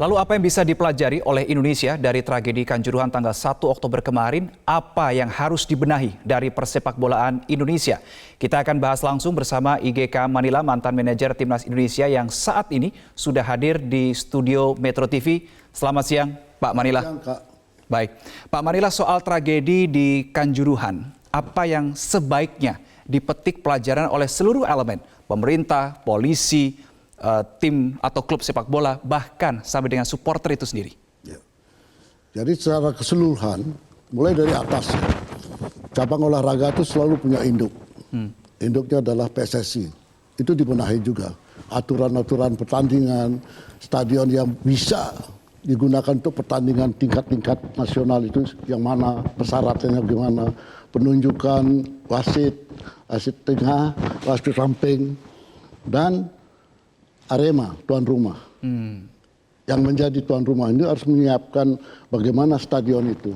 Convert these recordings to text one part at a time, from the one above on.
Lalu apa yang bisa dipelajari oleh Indonesia dari tragedi Kanjuruhan tanggal 1 Oktober kemarin? Apa yang harus dibenahi dari persepakbolaan Indonesia? Kita akan bahas langsung bersama IGK Manila, mantan manajer Timnas Indonesia yang saat ini sudah hadir di studio Metro TV. Selamat siang, Pak Manila. Siang, Kak. Baik, Pak Manila, soal tragedi di Kanjuruhan, apa yang sebaiknya dipetik pelajaran oleh seluruh elemen, pemerintah, polisi, tim atau klub sepak bola, bahkan sampai dengan supporter itu sendiri? Ya. Jadi secara keseluruhan, mulai dari atas, cabang olahraga itu selalu punya induk. Induknya adalah PSSI. Itu dibenahi juga. Aturan-aturan pertandingan, stadion yang bisa digunakan untuk pertandingan tingkat-tingkat nasional itu yang mana, persyaratannya gimana, penunjukan wasit, wasit tengah, wasit samping, dan Arema, tuan rumah. Yang menjadi tuan rumah ini harus menyiapkan bagaimana stadion itu.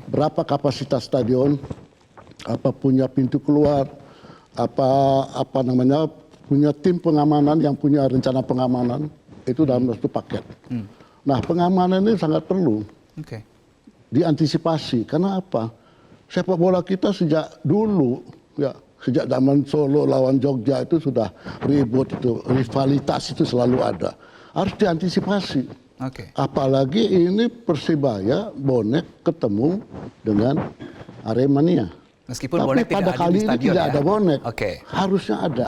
Berapa kapasitas stadion, apa punya pintu keluar, apa namanya, punya tim pengamanan yang punya rencana pengamanan, itu dalam satu paket. Nah, pengamanan ini sangat perlu diantisipasi. Karena apa? Sepak bola kita sejak dulu, ya, sejak zaman Solo lawan Jogja itu sudah ribut, itu rivalitas itu selalu ada. Harus diantisipasi. Apalagi ini Persibaya bonek ketemu dengan Aremania. Meskipun tapi bonek pada tidak kali ada di ini stadion, tidak ya? ada bonek. Harusnya ada.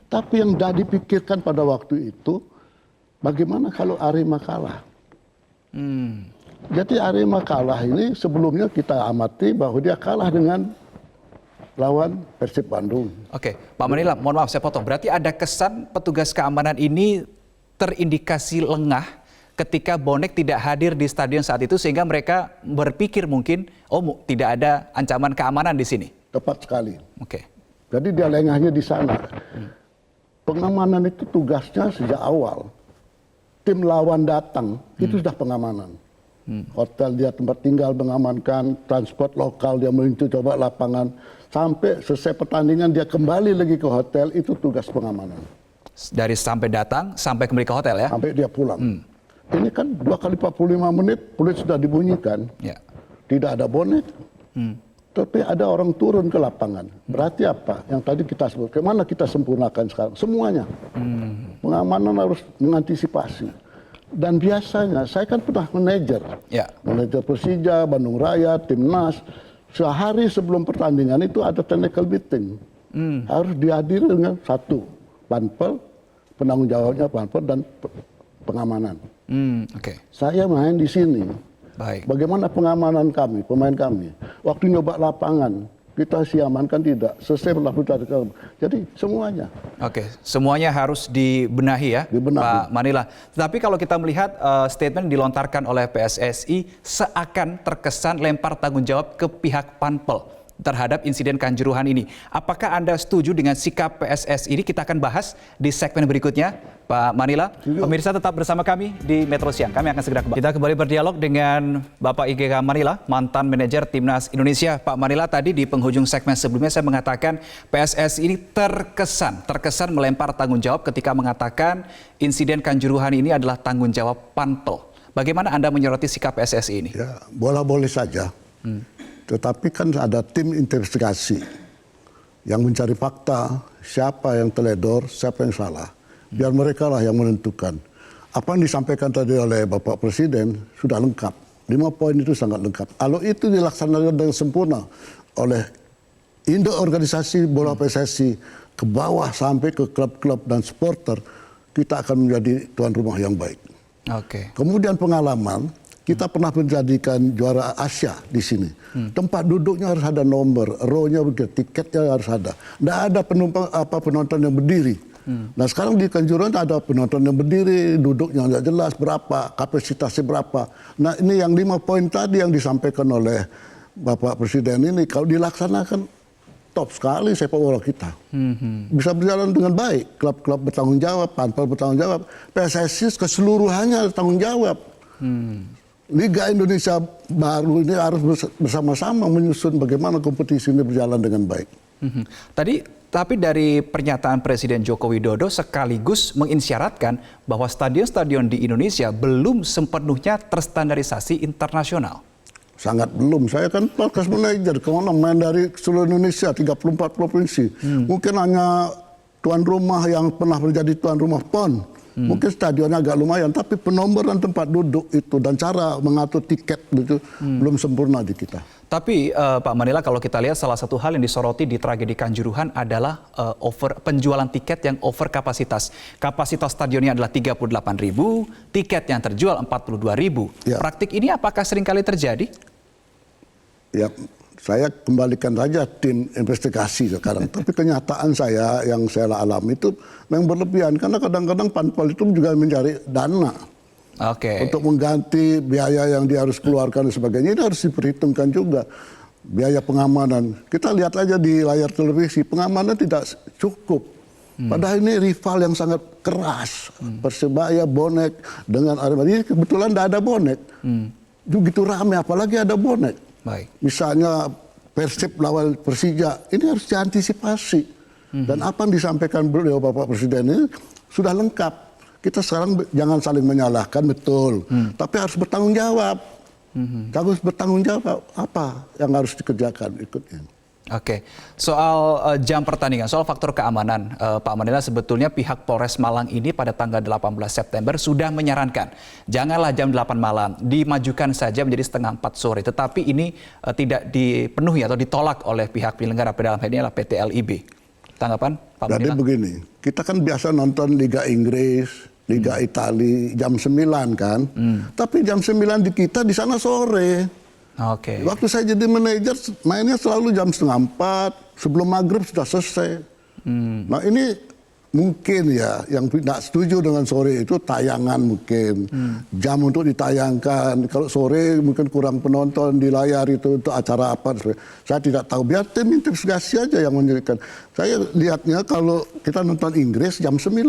Tapi yang tidak dipikirkan pada waktu itu, bagaimana kalau Arema kalah? Jadi Arema kalah ini sebelumnya kita amati bahwa dia kalah dengan lawan Persib Bandung. Pak Manila, mohon maaf saya potong. Berarti ada kesan petugas keamanan ini terindikasi lengah ketika bonek tidak hadir di stadion saat itu sehingga mereka berpikir mungkin tidak ada ancaman keamanan di sini. Tepat sekali. Jadi dia lengahnya di sana. Pengamanan itu tugasnya sejak awal. Tim lawan datang itu sudah pengamanan. Hotel dia tempat tinggal mengamankan, transport lokal dia melintas coba lapangan, sampai selesai pertandingan dia kembali lagi ke hotel, itu tugas pengamanan. Dari sampai datang sampai kembali ke hotel, ya? Sampai dia pulang. Ini kan 2 kali 45 menit peluit sudah dibunyikan. Tidak ada bonek. Tapi ada orang turun ke lapangan. Berarti apa? Yang tadi kita sebut, kemana kita sempurnakan sekarang? Semuanya. Pengamanan harus mengantisipasi. Dan biasanya, saya kan pernah manajer. Manajer Persija, Bandung Raya, Timnas. Sehari sebelum pertandingan itu ada technical meeting. Harus dihadiri dengan satu, panpel, penanggung jawabnya panpel, dan pengamanan. Saya main di sini. Bagaimana pengamanan kami, pemain kami? Waktu nyoba lapangan, kita siamankan tidak, selesai berlaku. Jadi semuanya. Semuanya harus dibenahi, ya, Pak Manila. Tetapi kalau kita melihat statement dilontarkan oleh PSSI seakan terkesan lempar tanggung jawab ke pihak panpel terhadap insiden Kanjuruhan ini. Apakah Anda setuju dengan sikap PSSI ini? Kita akan bahas di segmen berikutnya, Pak Manila. Pemirsa tetap bersama kami di Metro Siang. Kami akan segera kembali. Kita kembali berdialog dengan Bapak IGK Manila, mantan manajer Timnas Indonesia. Pak Manila, tadi di penghujung segmen sebelumnya saya mengatakan PSSI ini terkesan melempar tanggung jawab ketika mengatakan insiden Kanjuruhan ini adalah tanggung jawab panpel. Bagaimana Anda menyoroti sikap PSSI ini? Ya, boleh saja. Tetapi kan ada tim investigasi yang mencari fakta, siapa yang teledor, siapa yang salah. Biar mereka lah yang menentukan. Apa yang disampaikan tadi oleh Bapak Presiden sudah lengkap. 5 poin itu sangat lengkap. Kalau itu dilaksanakan dengan sempurna oleh induk organisasi bola PSSI ke bawah sampai ke klub-klub dan supporter, kita akan menjadi tuan rumah yang baik. Kemudian pengalaman, kita pernah menjadikan juara Asia di sini. Tempat duduknya harus ada nomor, row-nya begitu, tiketnya harus ada. Tidak ada penonton yang berdiri. Nah sekarang di Kanjuruhan ada penonton yang berdiri, duduknya nggak jelas berapa, kapasitasnya berapa. Nah ini yang 5 poin tadi yang disampaikan oleh Bapak Presiden ini, kalau dilaksanakan top sekali sepak bola kita. Bisa berjalan dengan baik. Klub-klub bertanggung jawab, panpel bertanggung jawab, PSSI keseluruhannya bertanggung jawab. Liga Indonesia baru ini harus bersama-sama menyusun bagaimana kompetisi ini berjalan dengan baik. Tapi dari pernyataan Presiden Joko Widodo sekaligus mengisyaratkan bahwa stadion-stadion di Indonesia belum sepenuhnya terstandarisasi internasional. Sangat belum. Saya kan podcast manajer, kemana main dari seluruh Indonesia, 34 provinsi. Mungkin hanya tuan rumah yang pernah menjadi tuan rumah PON. Mungkin stadionnya agak lumayan, tapi penomoran tempat duduk itu dan cara mengatur tiket itu belum sempurna di kita. Tapi Pak Manila, kalau kita lihat salah satu hal yang disoroti di tragedi Kanjuruhan adalah penjualan tiket yang over kapasitas. Kapasitas stadionnya adalah 38.000, tiket yang terjual 42.000. Ya. Praktik ini apakah seringkali terjadi? Ya, saya kembalikan saja tim investigasi sekarang. Tapi kenyataan saya yang saya alami itu memang berlebihan. Karena kadang-kadang Panpel itu juga mencari dana. Untuk mengganti biaya yang dia harus keluarkan dan sebagainya. Ini harus diperhitungkan juga. Biaya pengamanan. Kita lihat aja di layar televisi, pengamanan tidak cukup. Padahal ini rival yang sangat keras. Persebaya, bonek dengan Arema. Ini kebetulan tidak ada bonek. Begitu ramai, apalagi ada bonek. Baik. Misalnya Persib lawan Persija, ini harus diantisipasi. Dan apa yang disampaikan beliau Bapak Presiden ini sudah lengkap. Kita sekarang jangan saling menyalahkan, betul. Tapi harus bertanggung jawab. Harus bertanggung jawab apa yang harus dikerjakan ikutnya. Oke, soal jam pertandingan, soal faktor keamanan, Pak Manila, sebetulnya pihak Polres Malang ini pada tanggal 18 September sudah menyarankan janganlah jam 8 malam, dimajukan saja menjadi setengah 4 sore. Tetapi ini tidak dipenuhi atau ditolak oleh pihak penyelenggara, dalam hal ini adalah PT LIB. Tanggapan Pak Manila? Jadi begini, kita kan biasa nonton Liga Inggris, Liga Italia jam 9 kan, tapi jam 9 di kita di sana sore. Waktu saya jadi manajer mainnya selalu jam setengah 4, sebelum maghrib sudah selesai. Nah ini mungkin ya yang tidak setuju dengan sore itu tayangan mungkin. Jam untuk ditayangkan, kalau sore mungkin kurang penonton di layar itu untuk acara apa. Saya tidak tahu, biar tim investigasi aja yang menyelidikkan. Saya lihatnya kalau kita nonton Inggris jam 9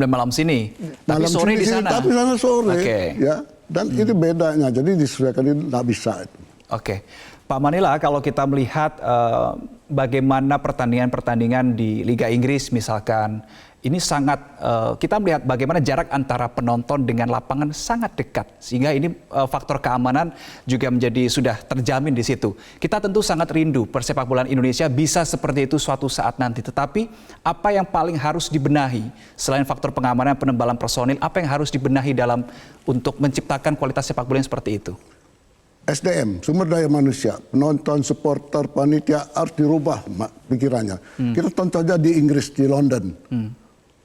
malam sini, tapi malam sore di sana. Tapi sana sore, ya. Dan itu bedanya, jadi disesuaikan ini tidak bisa. Pak Manila, kalau kita melihat bagaimana pertandingan-pertandingan di Liga Inggris misalkan, ini sangat, kita melihat bagaimana jarak antara penonton dengan lapangan sangat dekat. Sehingga ini faktor keamanan juga menjadi sudah terjamin di situ. Kita tentu sangat rindu persepak bolaan Indonesia bisa seperti itu suatu saat nanti. Tetapi apa yang paling harus dibenahi selain faktor pengamanan, penebalan personil, apa yang harus dibenahi dalam untuk menciptakan kualitas sepak bola yang seperti itu? SDM, sumber daya manusia, penonton, supporter, panitia harus dirubah pikirannya. Kita tonton saja di Inggris, di London.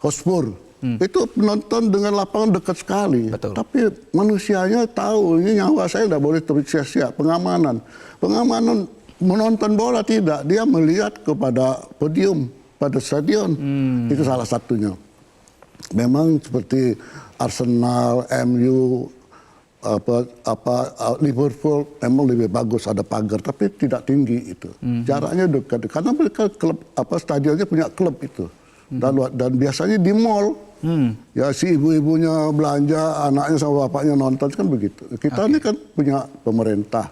Hotspur, itu penonton dengan lapangan dekat sekali. Betul. Tapi manusianya tahu, ini nyawa saya tidak boleh tersia-sia. Pengamanan menonton bola tidak, dia melihat kepada podium, pada stadion. Itu salah satunya. Memang seperti Arsenal, MU, Liverpool memang lebih bagus, ada pagar, tapi tidak tinggi itu. Jaraknya dekat, karena mereka klub, stadionnya punya klub itu. Dan biasanya di mall, ya si ibu-ibunya belanja, anaknya sama bapaknya nonton, kan begitu. Kita ini kan punya pemerintah,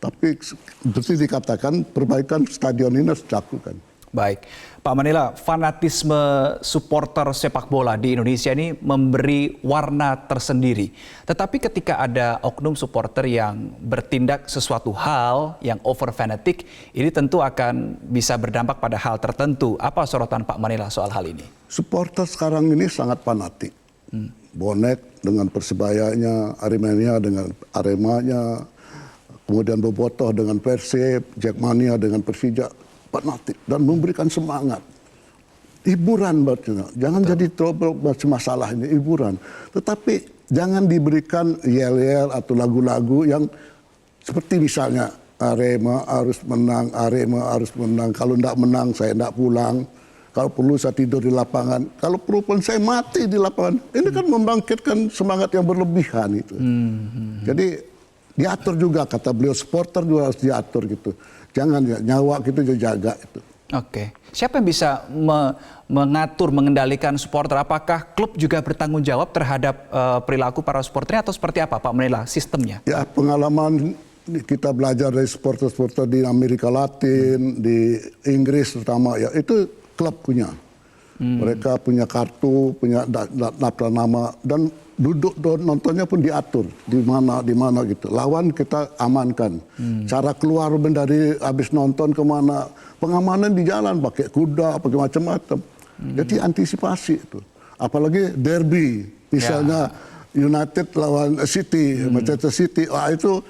tapi seperti dikatakan perbaikan stadion ini harus dilakukan. Baik, Pak Manila, fanatisme supporter sepak bola di Indonesia ini memberi warna tersendiri. Tetapi ketika ada oknum supporter yang bertindak sesuatu hal yang over fanatik, ini tentu akan bisa berdampak pada hal tertentu. Apa sorotan Pak Manila soal hal ini? Supporter sekarang ini sangat fanatik. Bonek dengan Persebayanya, Aremania dengan Aremanya, kemudian Bobotoh dengan Persib, Jackmania dengan Persija. Fanatik dan memberikan semangat, hiburan buatnya. Jangan jadi trouble masalah ini, hiburan. Tetapi jangan diberikan yel-yel atau lagu-lagu yang seperti misalnya Arema harus menang, kalau tidak menang saya tidak pulang, kalau perlu saya tidur di lapangan, kalau perlu pun saya mati di lapangan. Ini kan membangkitkan semangat yang berlebihan itu. Jadi diatur juga, kata beliau, supporter juga harus diatur gitu. Jangan nyawa kita jaga itu. Siapa yang bisa mengatur, mengendalikan supporter? Apakah klub juga bertanggung jawab terhadap perilaku para supporternya atau seperti apa Pak Manila sistemnya? Ya, pengalaman kita belajar dari supporter-supporter di Amerika Latin, di Inggris terutama ya, itu klub punya. Mereka punya kartu, punya daftar nama, dan duduk nontonnya pun diatur di mana gitu. Lawan kita amankan. Cara keluar dari habis nonton kemana, pengamanan di jalan pakai kuda, pakai macam-macam. Jadi antisipasi itu. Apalagi derby, misalnya United lawan City, Manchester City, itu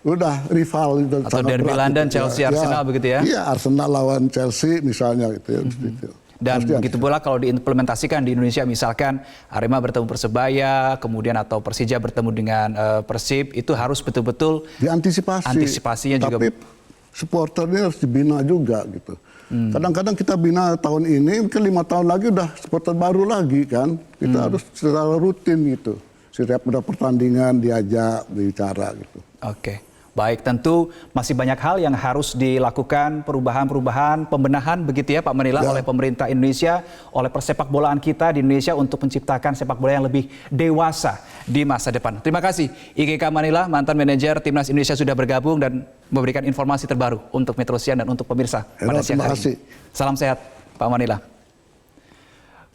udah rival itu. Atau derby London, Chelsea, Arsenal begitu ya? Iya, Arsenal lawan Chelsea misalnya gitu ya. Dan begitu pula kalau diimplementasikan di Indonesia, misalkan Arema bertemu Persebaya, kemudian atau Persija bertemu dengan Persib, itu harus betul-betul diantisipasi. Antisipasinya juga. Tapi supporternya harus dibina juga gitu. Kadang-kadang kita bina tahun ini, mungkin 5 tahun lagi udah supporter baru lagi kan. Kita harus secara rutin gitu. Setiap ada pertandingan diajak, bicara gitu. Oke. Baik, tentu masih banyak hal yang harus dilakukan, perubahan-perubahan, pembenahan begitu ya Pak Manila oleh pemerintah Indonesia, oleh persepak bolaan kita di Indonesia untuk menciptakan sepak bola yang lebih dewasa di masa depan. Terima kasih IGK Manila, mantan manajer Timnas Indonesia sudah bergabung dan memberikan informasi terbaru untuk Metrosian dan untuk pemirsa pada siang hari ini. Salam sehat Pak Manila.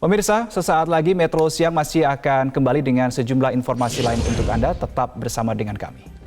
Pemirsa, sesaat lagi Metro Siang masih akan kembali dengan sejumlah informasi lain untuk Anda. Tetap bersama dengan kami.